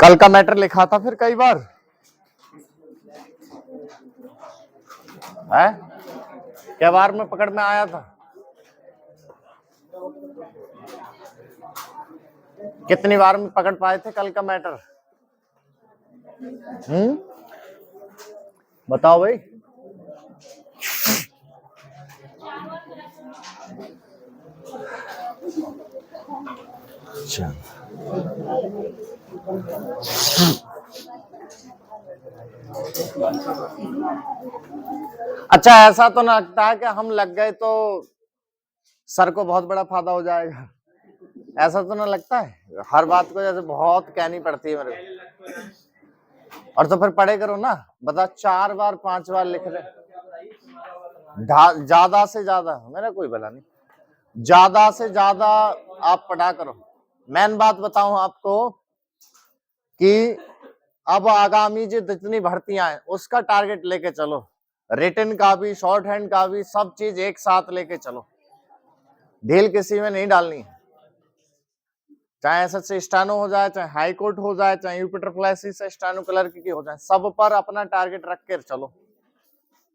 कल का मैटर लिखा था फिर कई बार है, क्या बार में पकड़ में आया था? कितनी बार में पकड़ पाए थे कल का मैटर? बताओ भाई। अच्छा, अच्छा ऐसा तो ना लगता है कि हम लग गए तो सर को बहुत बड़ा फायदा हो जाएगा? ऐसा तो ना लगता है? हर बात को जैसे बहुत कहनी पड़ती है मेरे को। और तो फिर पढ़े करो ना, बता 4 बार 5 बार लिख रहे, ज्यादा से ज्यादा, मेरा कोई भला नहीं, ज्यादा से ज्यादा आप पढ़ा करो। मेन बात बताऊं आपको कि अब आगामी जो जितनी भर्तियां हैं उसका टारगेट लेके चलो, रिटन का भी शॉर्ट हैंड का भी, सब चीज एक साथ लेके चलो, ढील किसी में नहीं डालनी है। चाहे एसएससी स्टेनो हो जाए, चाहे हाई कोर्ट हो जाए, चाहे यूपी ट्रिपल एससी से स्टेनो क्लर्क की हो जाए, सब पर अपना टारगेट रख कर चलो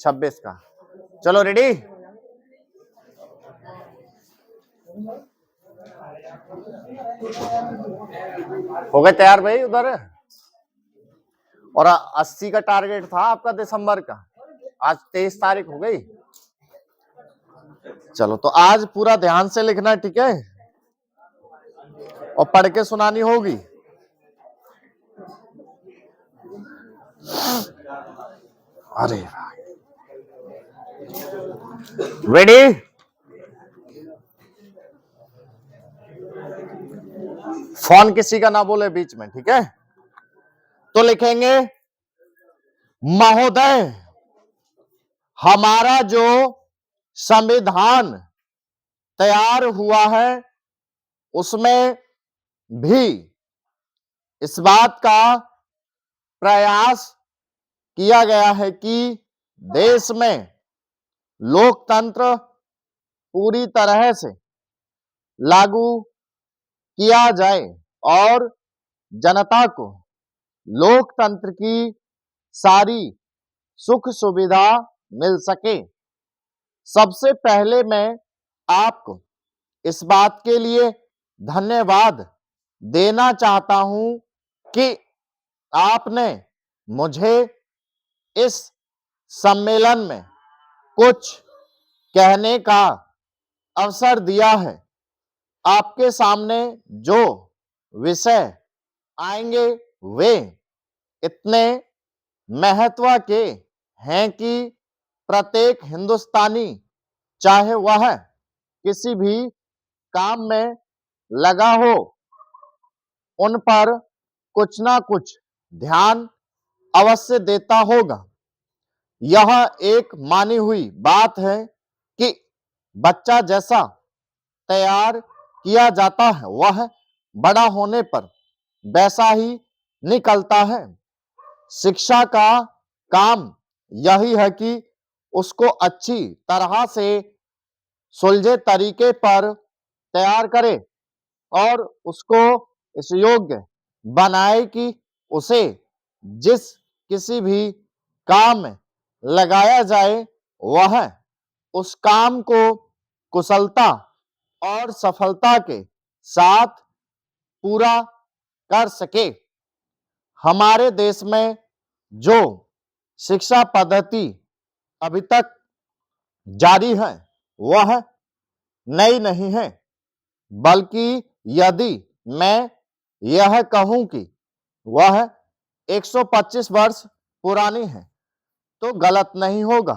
26 का। चलो रेडी? हो गए तैयार भाई उधर? और 80 का टारगेट था आपका दिसंबर का, आज 23 तारीख हो गई। चलो तो आज पूरा ध्यान से लिखना, ठीक है? और पढ़ के सुनानी होगी। अरे रेडी? फोन किसी का ना बोले बीच में, ठीक है? तो लिखेंगे महोदय, हमारा जो संविधान तैयार हुआ है उसमें भी इस बात का प्रयास किया गया है कि देश में लोकतंत्र पूरी तरह से लागू किया जाए और जनता को लोकतंत्र की सारी सुख सुविधा मिल सके। सबसे पहले मैं आपको इस बात के लिए धन्यवाद देना चाहता हूं कि आपने मुझे इस सम्मेलन में कुछ कहने का अवसर दिया है। आपके सामने जो विषय आएंगे वे इतने महत्व के हैं कि प्रत्येक हिंदुस्तानी, चाहे वह किसी भी काम में लगा हो, उन पर कुछ ना कुछ ध्यान अवश्य देता होगा। यह एक मानी हुई बात है कि बच्चा जैसा तैयार किया जाता है वह बड़ा होने पर वैसा ही निकलता है। शिक्षा का काम यही है कि उसको अच्छी तरह से सुलझे तरीके पर तैयार करे और उसको इस योग्य बनाए कि उसे जिस किसी भी काम में लगाया जाए वह उस काम को कुशलता और सफलता के साथ पूरा कर सके। हमारे देश में जो शिक्षा पद्धति अभी तक जारी है वह नई नहीं है, बल्कि यदि मैं यह कहूं कि वह 125 वर्ष पुरानी है तो गलत नहीं होगा।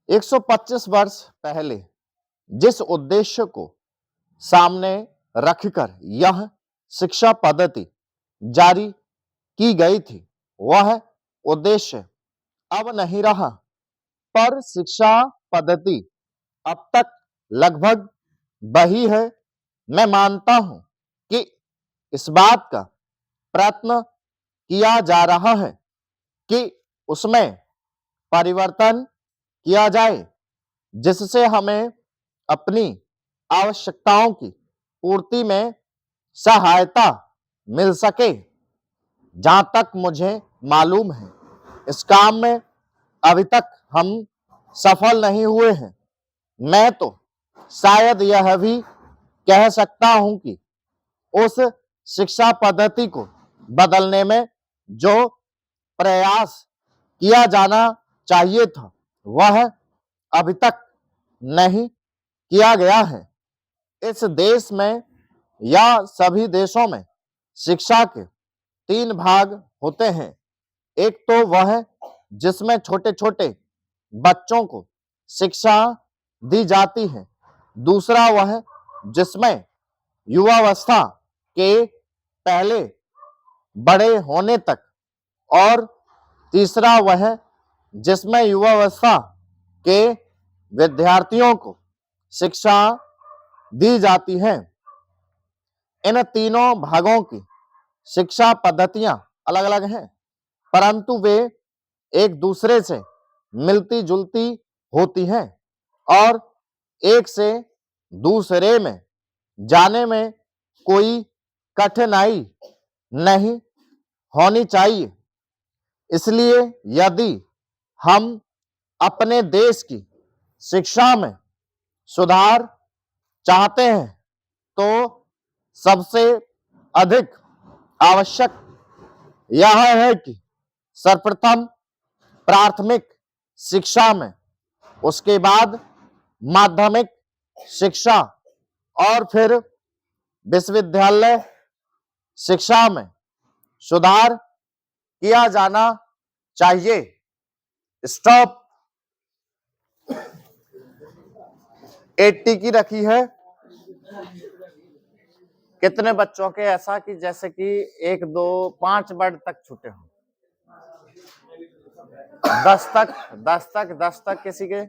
125 वर्ष पहले जिस उद्देश्य को सामने रखकर यह शिक्षा पद्धति जारी की गई थी वह उद्देश्य अब नहीं रहा, पर शिक्षा पद्धति अब तक लगभग वही है। मैं मानता हूं कि इस बात का प्रयत्न किया जा रहा है कि उसमें परिवर्तन किया जाए जिससे हमें अपनी आवश्यकताओं की पूर्ति में सहायता मिल सके। जहां तक मुझे मालूम है, इस काम में अभी तक हम सफल नहीं हुए हैं। मैं तो शायद यह भी कह सकता हूं कि उस शिक्षा पद्धति को बदलने में जो प्रयास किया जाना चाहिए था, वह अभी तक नहीं किया गया है। इस देश में या सभी देशों में शिक्षा के 3 भाग होते हैं। एक तो वह जिसमें छोटे छोटे बच्चों को शिक्षा दी जाती है। दूसरा वह जिसमें युवावस्था के पहले बड़े होने तक, और तीसरा वह जिसमें युवावस्था के विद्यार्थियों को शिक्षा दी जाती है। इन तीनों भागों की शिक्षा पद्धतियां अलग अलग हैं, परंतु वे एक दूसरे से मिलती जुलती होती हैं और एक से दूसरे में जाने में कोई कठिनाई नहीं होनी चाहिए। इसलिए यदि हम अपने देश की शिक्षा में सुधार चाहते हैं तो सबसे अधिक आवश्यक यह है कि सर्वप्रथम प्राथमिक शिक्षा में, उसके बाद माध्यमिक शिक्षा और फिर विश्वविद्यालय शिक्षा में सुधार किया जाना चाहिए। स्टॉप 80 की रखी है। कितने बच्चों के ऐसा कि जैसे कि 1 2 5 वर्ड तक छूटे हो? 10 तक 10 तक किसी के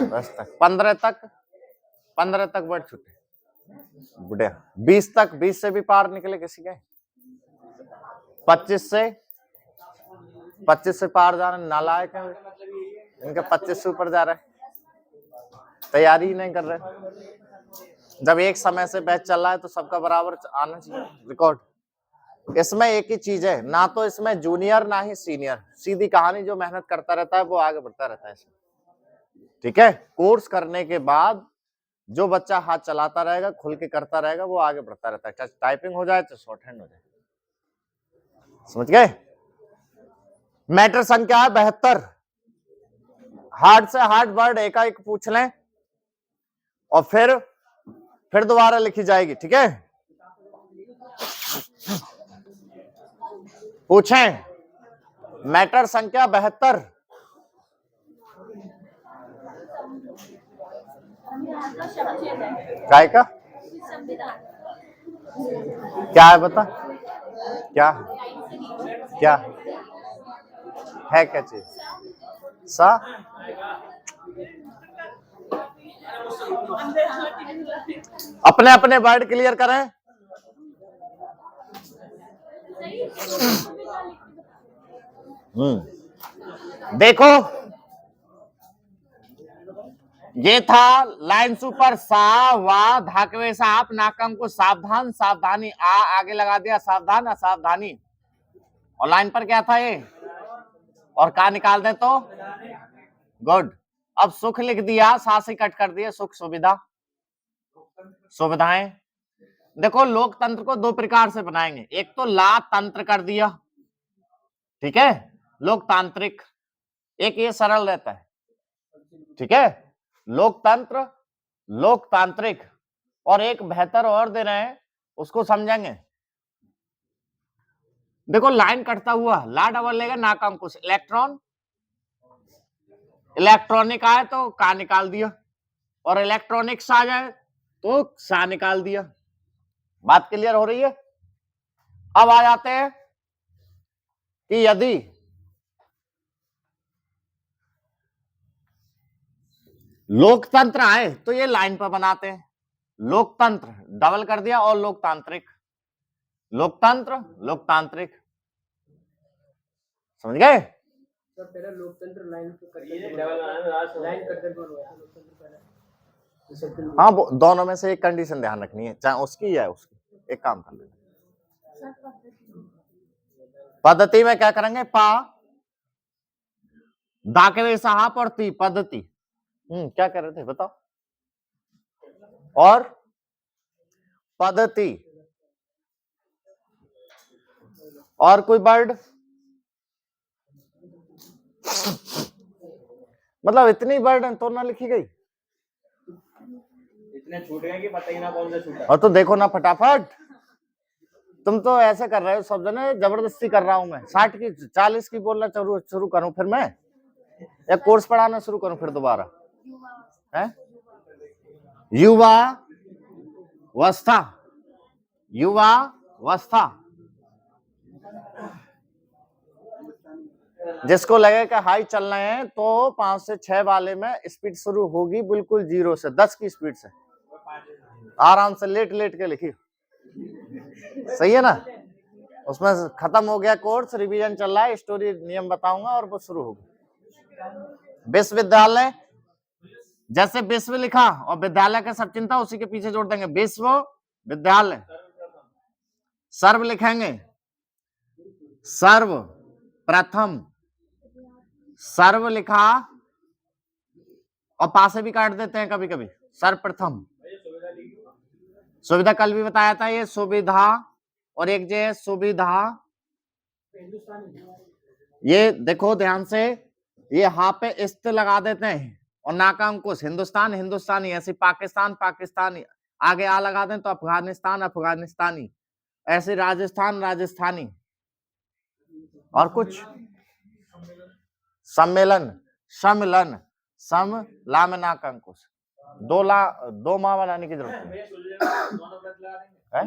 10 तक 15 तक वर्ड छूटे। बुढ़िया 20 तक 20 से भी पार निकले किसी के? 25 से पार जा रहे नालायक है इनके। 25 से ऊपर जा रहे तैयारी ही नहीं कर रहे। जब एक समय से बैच चल रहा है तो सबका बराबर आना चाहिए रिकॉर्ड। इसमें एक ही चीज है, ना तो इसमें जूनियर ना ही सीनियर, सीधी कहानी। जो मेहनत करता रहता है वो आगे बढ़ता रहता है इसमें, ठीक है। कोर्स करने के बाद जो बच्चा हाथ चलाता रहेगा, खुल के करता रहेगा, वो आगे बढ़ता रहता है। चाहे टाइपिंग हो जाए तो शॉर्ट हैंड हो जाए। समझ गए? मैटर संख्या है 72। हार्ड से हार्ड वर्ड एक पूछ लें और फिर दोबारा लिखी जाएगी, ठीक है। पूछें मैटर संख्या 72। काय का क्या है बता? क्या क्या है? क्या चीज सा? अपने अपने वर्ड क्लियर करें। देखो ये था लाइन सुपर सा वा धाकवे साप नाकम को सावधान सावधानी आ आगे लगा दिया, सावधान असावधानी। और लाइन पर क्या था ये? और का निकाल दे तो गुड। अब सुख लिख दिया, सासी कट कर दिया, सुख सुविधा सुविधाएं। देखो लोकतंत्र को 2 प्रकार से बनाएंगे। एक तो ला तंत्र कर दिया, ठीक है, लोकतांत्रिक। एक ये सरल रहता है, ठीक है, लोकतंत्र लोकतांत्रिक। और एक बेहतर और दे रहे हैं, उसको समझेंगे। देखो लाइन कटता हुआ ला डबल लेगा ना का अंकुश इलेक्ट्रॉन, इलेक्ट्रॉनिक आए तो का निकाल दिया, और इलेक्ट्रॉनिक्स आ जाए तो सा निकाल दिया। बात क्लियर हो रही है? अब आ जाते हैं कि यदि लोकतंत्र आए तो ये लाइन पर बनाते हैं। लोकतंत्र डबल कर दिया और लोकतांत्रिक, लोकतंत्र लोकतांत्रिक। समझ गए? लोकतंत्र लाइन हाँ, दोनों में से एक कंडीशन ध्यान रखनी है, चाहे उसकी या उसकी। एक काम कर लेना, पद्धति में क्या करेंगे, पा दाके साहब और ती पद्धति। क्या कर रहे थे बताओ, और पद्धति, और कोई वर्ड, मतलब इतनी वर्ड तो ना लिखी गई, इतने छूट गए कि पता ही ना कौन सा छूटा। और तो देखो ना फटाफट, तुम तो ऐसे कर रहे हो सब जने, जबरदस्ती कर रहा हूं मैं। 60 की 40 की बोलना शुरू करूं फिर मैं, या कोर्स पढ़ाना शुरू करूं फिर दोबारा है? युवा अवस्था, युवा अवस्था, जिसको लगे कि हाई चल रहे हैं तो 5 से 6 वाले में स्पीड शुरू होगी बिल्कुल 0 से 10 की स्पीड से, आराम से लेट लेट के लिखिए, सही है ना? उसमें खत्म हो गया कोर्स, रिवीजन चल रहा है, स्टोरी नियम बताऊंगा और वो शुरू होगी। विश्वविद्यालय, जैसे विश्व लिखा और विद्यालय का सब चिंता उसी के पीछे जोड़ देंगे, विश्व विद्यालय। सर्व लिखेंगे, सर्व प्रथम, सर्व लिखा और पासे भी काट देते हैं कभी कभी, सर्वप्रथम। सुविधा कल भी बताया था, ये सुविधा और एक जो है सुविधा, ये देखो ध्यान से, ये हा पे इस्त लगा देते हैं और ना का अंकुश, हिंदुस्तान हिंदुस्तानी, ऐसे पाकिस्तान पाकिस्तानी, आगे आ लगा दें तो अफगानिस्तान अफगानिस्तानी, ऐसे राजस्थान राजस्थानी, और कुछ सम्मेलन, सम्मेलन, सम ला में ना का अंकुश, दो माह बनाने की जरूरत है।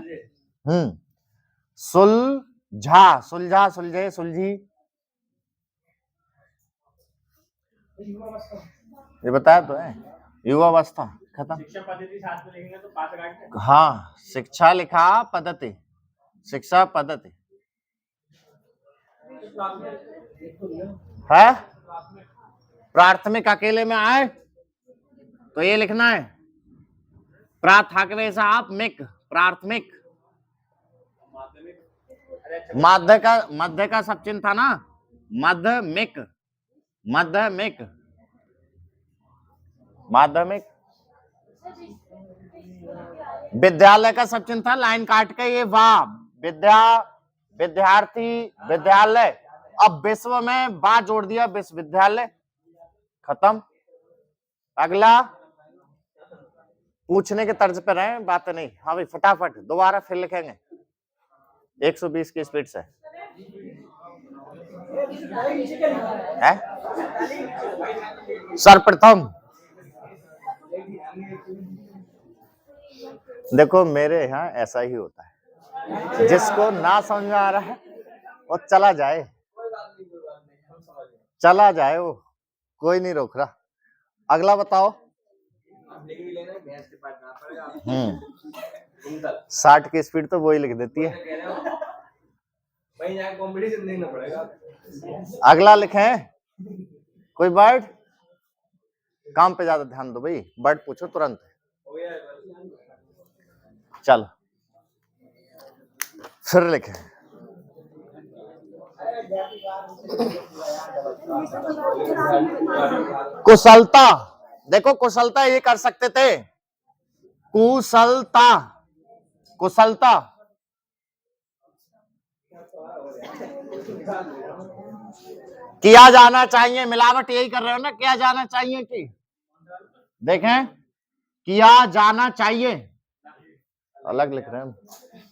सुलझा, सुलझा, सुलझे, सुलझी, ये बताया तो है, युवा अवस्था खत्म। शिक्षा पद्धति साथ में लिखेंगे तो पास काट, हाँ, शिक्षा लिखा पद्धति, शिक्षा पद्धति है। प्राथमिक अकेले में आए तो ये लिखना है, प्राथमिक, प्राथमिक, मध्य का सब चिन्ह था ना, माध्यमिक, माध्यमिक, माध्यमिक, विद्यालय का सब चिन्ह था, लाइन काट के ये वाह, विद्या, विद्यार्थी, विद्यालय, अब विश्व में बा जोड़ दिया, विश्वविद्यालय, खत्म। अगला पूछने के तर्ज पे रहे, बातें नहीं। हाँ भाई फटाफट दोबारा फिर लिखेंगे 120 की स्पीड से है। सर्वप्रथम, देखो मेरे यहाँ ऐसा ही होता है, जिसको ना समझ में आ रहा है वो चला जाए, चला जाए, वो कोई नहीं रोक रहा। अगला बताओ। 60 की स्पीड तो वही लिख देती है। कॉम्पिटिशन देखना पड़ेगा। अगला लिखें कोई वर्ड, काम पे ज्यादा ध्यान दो भाई, वर्ड पूछो तुरंत। चलो फिर लिखें, कुशलता, देखो कुशलता ये कर सकते थे, कुशलता, कुशलता, किया जाना चाहिए, मिलावट यही कर रहे हो ना, किया जाना चाहिए कि, देखें किया जाना चाहिए, अलग लिख रहे हैं।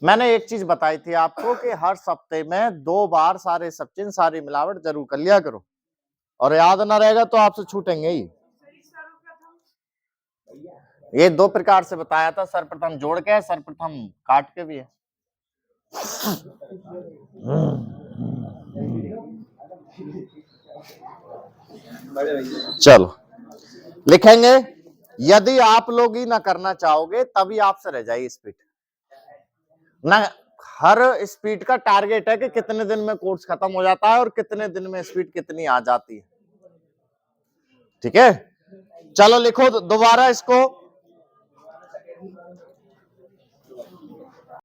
मैंने एक चीज बताई थी आपको कि हर सप्ते में 2 बार सारे सब चिन्ह सारी मिलावट जरूर कर लिया करो, और याद ना रहेगा तो आपसे छूटेंगे ही। ये 2 प्रकार से बताया था, सर्वप्रथम जोड़ के, सर्वप्रथम काट के भी है। चलो लिखेंगे, यदि आप लोग ही ना करना चाहोगे तभी आपसे रह जाएगी स्पीड ना। हर स्पीड का टारगेट है कि कितने दिन में कोर्स खत्म हो जाता है और कितने दिन में स्पीड कितनी आ जाती है, ठीक है। चलो लिखो दोबारा इसको,